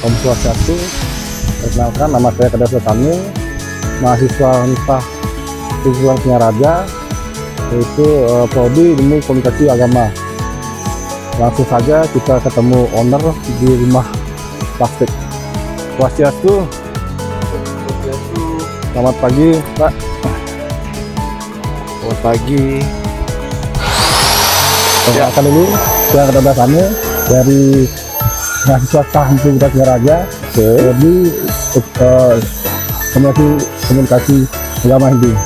Om Swastiastu. Perkenalkan, nama saya Kadar Sultani, mahasiswa Universitas Islam Singaraja, yaitu prodi Ilmu Komunikasi Agama. Langsung saja kita ketemu owner di rumah plastik. Swastiastu. Selamat pagi, Pak. Selamat pagi. Perkenalkan dulu, saya Kadar Sultani dari mahasiswa Universitas Singaraja, prodi komunikasi agama Hindu.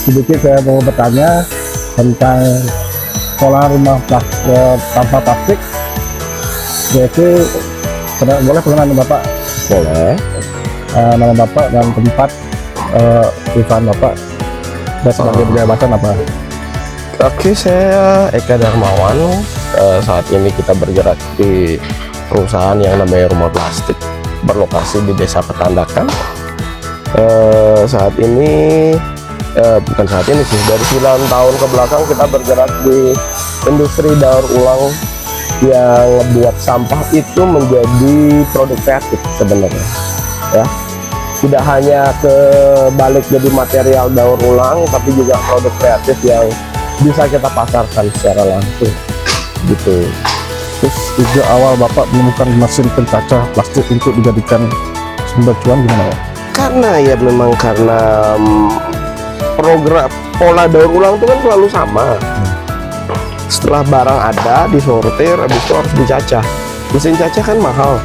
Sedikit saya mau bertanya tentang pola rumah tanpa plastik, yaitu boleh perkenalan Bapak? Boleh. Nama Bapak dan tempat perusahaan Bapak dan sebagai jabatan apa? Oke, saya Eka Darmawan. Saat ini kita bergerak di perusahaan yang namanya Rumah Plastik, berlokasi di Desa Petandakan. Saat ini bukan saat ini sih, dari 9 tahun ke belakang kita bergerak di industri daur ulang yang membuat sampah itu menjadi produk kreatif sebenarnya, ya. Tidak hanya kebalik jadi material daur ulang, tapi juga produk kreatif yang bisa kita pasarkan secara langsung, gitu. Terus ide awal Bapak menemukan mesin pencacah plastik untuk dijadikan sumber cuan gimana ya? Karena ya memang karena program pola daur ulang itu kan selalu sama. Setelah barang ada, disortir, habis itu harus dicacah. Mesin cacah kan mahal.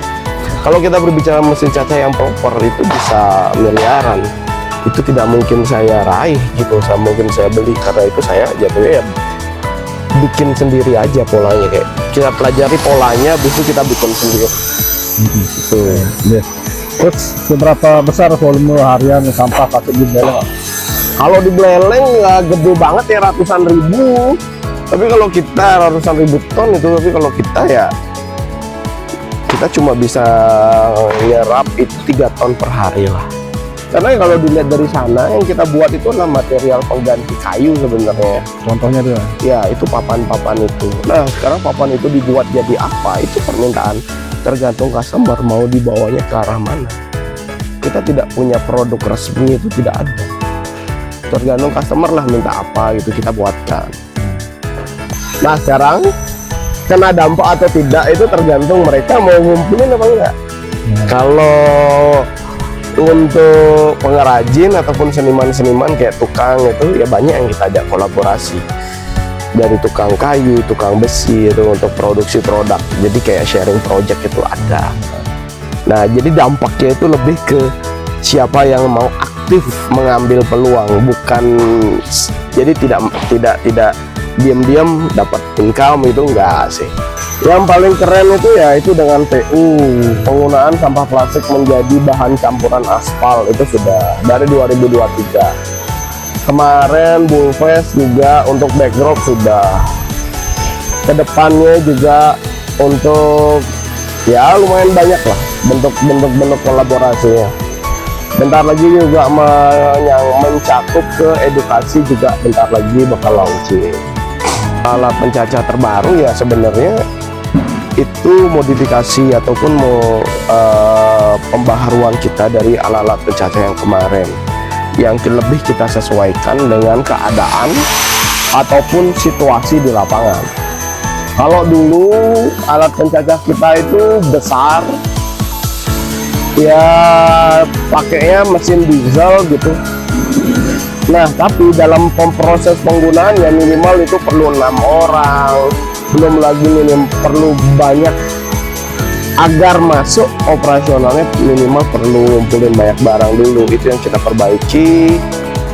Kalau kita berbicara mesin cacah yang proper itu bisa miliaran. Itu tidak mungkin saya raih gitu, mungkin saya beli, karena itu saya jatuhnya ya bikin sendiri aja polanya, kayak kita pelajari polanya, habis itu kita bikin sendiri. Gitu. Yeah. Terus seberapa besar volume harian sampah plastik di Beleng? Kalau di Beleng ya gede banget ya, ratusan ribu. Tapi kalau kita ratusan ribu ton itu, tapi kalau kita ya kita cuma bisa nyerap itu 3 ton per hari lah. Karena kalau dilihat dari sana yang kita buat itu adalah material pengganti kayu sebenarnya. Contohnya tuh? Ya itu papan-papan itu. Nah sekarang papan itu dibuat jadi apa? Itu permintaan, tergantung customer mau dibawanya ke arah mana. Kita tidak punya produk resmi, itu tidak ada. Tergantung customer lah minta apa gitu kita buatkan. Nah sekarang kena dampak atau tidak itu tergantung mereka mau ngumpulin apa enggak. Kalau untuk pengrajin ataupun seniman-seniman kayak tukang itu ya banyak yang kita ajak kolaborasi, dari tukang kayu, tukang besi itu untuk produksi produk. Jadi kayak sharing project itu ada. Nah jadi dampaknya itu lebih ke siapa yang mau aktif mengambil peluang, bukan jadi tidak diam-diam dapat income, itu enggak sih. Yang paling keren itu ya itu dengan PU, penggunaan sampah plastik menjadi bahan campuran aspal, itu sudah dari 2023. Kemarin Bulfest juga untuk backdrop sudah. Kedepannya juga untuk ya lumayan banyak lah bentuk kolaborasinya. Bentar lagi juga yang mencakup ke edukasi juga bentar lagi bakal launching. Alat pencacah terbaru ya sebenarnya itu modifikasi ataupun pembaharuan kita dari alat-alat pencacah yang kemarin, yang lebih kita sesuaikan dengan keadaan ataupun situasi di lapangan. Kalau dulu alat pencacah kita itu besar ya, pakainya mesin diesel gitu. Nah tapi dalam proses penggunaan ya minimal itu perlu 6 orang, belum lagi perlu banyak agar masuk operasionalnya, minimal perlu ngumpulin banyak barang dulu. Itu yang kita perbaiki.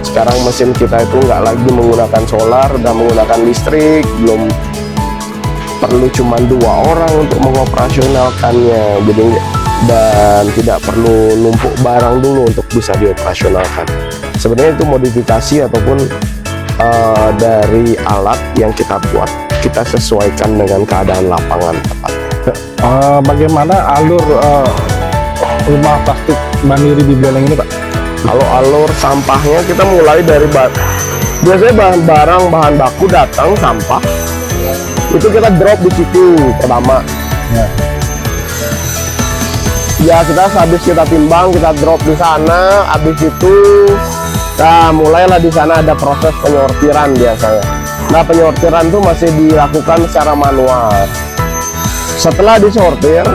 Sekarang mesin kita itu nggak lagi menggunakan solar, udah menggunakan listrik, belum perlu cuma 2 orang untuk mengoperasionalkannya, jadi dan tidak perlu numpuk barang dulu untuk bisa dioperasionalkan. Sebenarnya itu modifikasi ataupun dari alat yang kita buat, kita sesuaikan dengan keadaan lapangan tepatnya. Bagaimana alur rumah plastik mandiri di Beleng ini, Pak? Kalau alur sampahnya kita mulai dari biasanya bahan baku datang sampah itu kita drop di situ pertama. Ya. Ya kita habis kita timbang, kita drop di sana, habis itu nah mulailah di sana ada proses penyortiran biasanya. Nah penyortiran itu masih dilakukan secara manual. Setelah disortir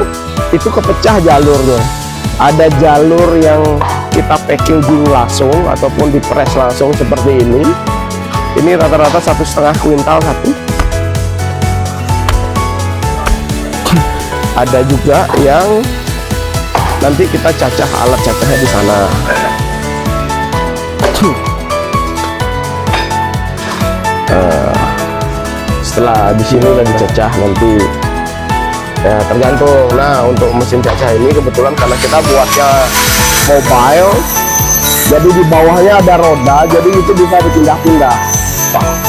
itu kepecah jalurnya. Ada jalur yang kita packaging langsung ataupun dipres langsung seperti ini. Ini rata-rata 1,5 kuintal satu. Ada juga yang nanti kita cacah, alat cacahnya di sana. Setelah di sini udah dicacah nanti ya tergantung. Nah untuk mesin cacah ini kebetulan karena kita buatnya mobile, jadi di bawahnya ada roda, jadi itu bisa dipindah-pindah.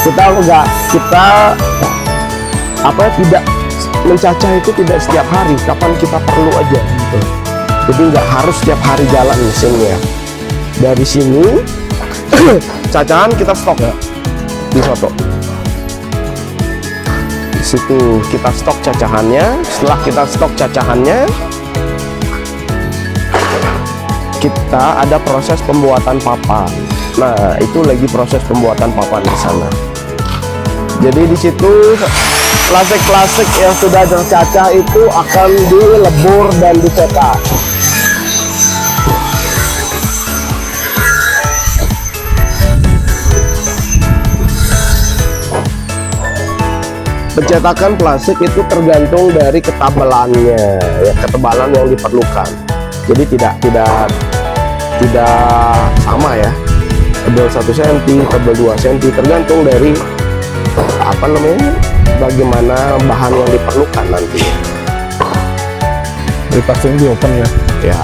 Kita tidak mencacah itu tidak setiap hari, kapan kita perlu aja gitu. Jadi nggak harus setiap hari jalan mesinnya. Dari sini cacahan kita stok ya di soto. Di situ kita stok cacahannya. Setelah kita stok cacahannya, kita ada proses pembuatan papan. Nah itu lagi proses pembuatan papan di sana. Jadi di situ plastik-plastik yang sudah tercacah itu akan dilebur dan dicetak. Pencetakan plastik itu tergantung dari ketabalannya, ya ketebalan yang diperlukan. Jadi tidak sama ya. Tebal 1 cm, tebal 2 cm, tergantung dari bagaimana bahan yang diperlukan nanti. Di pasang di oven ya. Ya,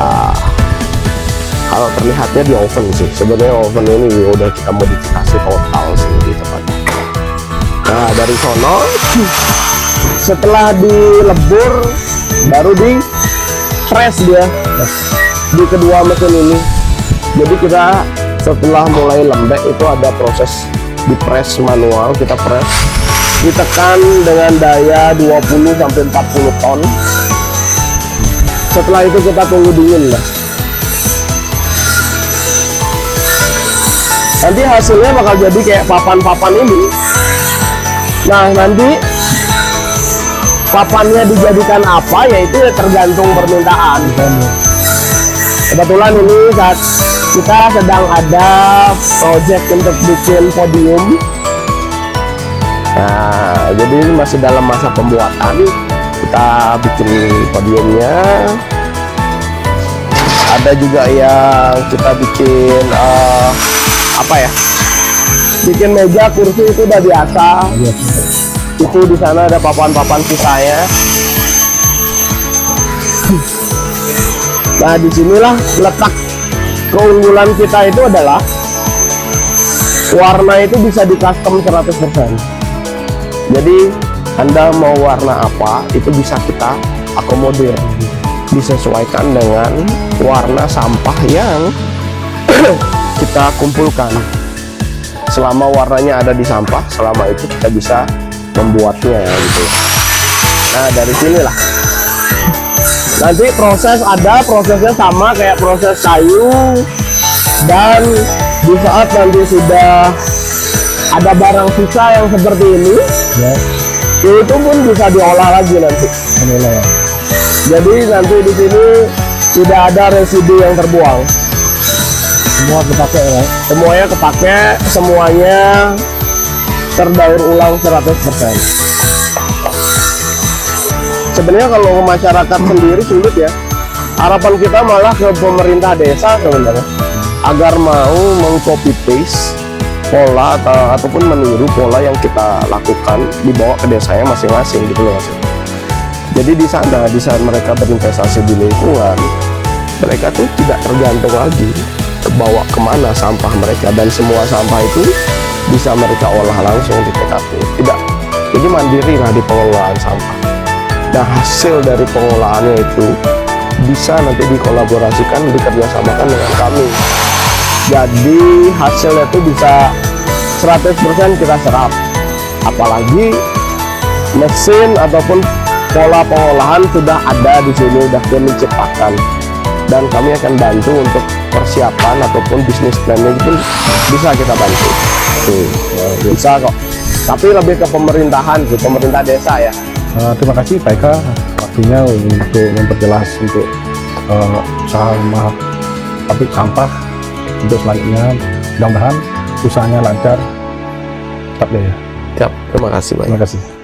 kalau terlihatnya di oven sih. Sebenarnya oven ini udah kita modifikasi total sih di tempatnya. Nah dari sono, setelah dilebur, baru di press dia di kedua mesin ini. Jadi kita setelah mulai lembek itu ada proses di press manual, kita press, ditekan dengan daya 20 sampai 40 ton. Setelah itu kita tunggu dingin lah. Nanti hasilnya bakal jadi kayak papan-papan ini. Nah nanti papannya dijadikan apa, yaitu ya tergantung permintaan. Kebetulan ini saat kita sedang ada project untuk bikin podium. Nah jadi ini masih dalam masa pembuatan. Kita bikin podiumnya. Ada juga yang kita bikin bikin meja, kursi itu udah biasa. Itu di sana ada papan-papan sisanya. Nah disinilah letak keunggulan kita itu adalah warna itu bisa di custom 100%. Jadi Anda mau warna apa itu bisa kita akomodir, disesuaikan dengan warna sampah yang kita kumpulkan. Selama warnanya ada di sampah, selama itu kita bisa membuatnya gitu. Nah dari sinilah nanti prosesnya sama kayak proses kayu, dan di saat nanti sudah ada barang sisa yang seperti ini ya, itu pun bisa diolah lagi nanti. Jadi nanti di sini tidak ada residu yang terbuang. Semua kepake ya? Semuanya kepake, semuanya terdaur ulang 100%. Sebenarnya kalau masyarakat sendiri sulit ya. Harapan kita malah ke pemerintah desa sebenarnya, agar mau meng-copy paste pola ataupun meniru pola yang kita lakukan, dibawa ke desanya masing-masing gitu loh Mas. Jadi di sana, di saat mereka berinvestasi di lingkungan, mereka tuh tidak tergantung lagi bawa kemana sampah mereka, dan semua sampah itu bisa mereka olah langsung di TKP. Tidak, jadi mandiri lah di pengelolaan sampah. Nah hasil dari pengolahannya itu bisa nanti dikolaborasikan, dikerjasamakan dengan kami. Jadi hasilnya itu bisa 100% kita serap. Apalagi mesin ataupun pola pengolahan sudah ada di sini, sudah kami ciptakan. dan kami akan bantu untuk persiapan ataupun bisnis planning pun bisa kita bantu. Bisa kok. Tapi lebih ke pemerintahan, pemerintah desa ya. Terima kasih Pak Eka waktunya untuk memperjelas untuk usaha rumah pabrik sampah untuk selanjutnya. Mudah-mudahan usahanya lancar. Tetap ya. Siap, terima kasih banyak. Terima kasih.